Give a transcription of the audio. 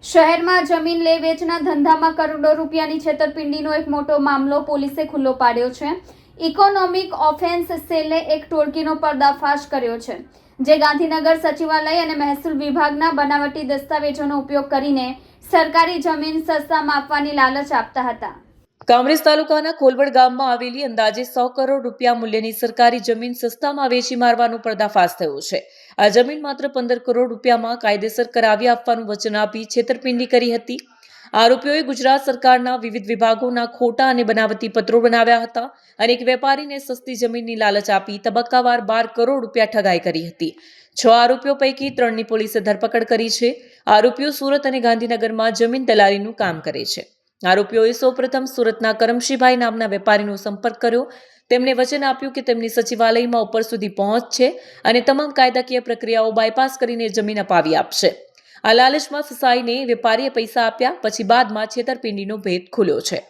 શહેરમાં જમીન લે વેચના ધંધામાં કરોડો રૂપિયાની છેતરપિંડીનો એક મોટો મામલો પોલીસે ખુલ્લો પાડ્યો છે। ઇકોનોમિક ઓફેન્સ સેલે એક ટોળકીનો પર્દાફાશ કર્યો છે, જે ગાંધીનગર સચિવાલય અને મહેસૂલ વિભાગના બનાવટી દસ્તાવેજોનો ઉપયોગ કરીને સરકારી જમીન સસ્તામાં આપવાની લાલચ આપતા હતા। કામરેજ તાલુકાના ખોલવડ ગામમાં આવેલી અંદાજે 100 કરોડ રૂપિયા મૂલ્યની સરકારી જમીન સસ્તામાં વેચી મારવાનો પર્દાફાશ થયો છે। આ જમીન માત્ર 15 કરોડ રૂપિયામાં કાયદેસર કરાવી આપવાનું વચન આપી છેતરપિંડી કરી હતી। આરોપીઓએ ગુજરાત સરકારના વિવિધ વિભાગોના ખોટા અને બનાવટી પત્રો બનાવ્યા હતા અને એક વેપારીને સસ્તી જમીનની લાલચ આપી તબક્કાવાર 12 કરોડ રૂપિયા ઠગાઈ કરી હતી। 6 આરોપીઓ પૈકી 3ની પોલીસે ધરપકડ કરી છે। આરોપીઓ સુરત અને ગાંધીનગરમાં જમીન દલાલીનું કામ કરે છે। આરોપીઓએ સૌપ્રથમ સુરતના કરમશીભાઈ નામના વેપારીનો સંપર્ક કર્યો। તેમણે વચન આપ્યું કે તેમની સચિવાલયમાં ઉપર સુધી પહોંચ છે અને તમામ કાયદાકીય પ્રક્રિયાઓ બાયપાસ કરીને જમીન અપાવી આપશે। આ લાલચમાં ફસાઈને વેપારીએ પૈસા આપ્યા, પછી બાદમાં છેતરપિંડીનો ભેદ ખુલ્યો છે।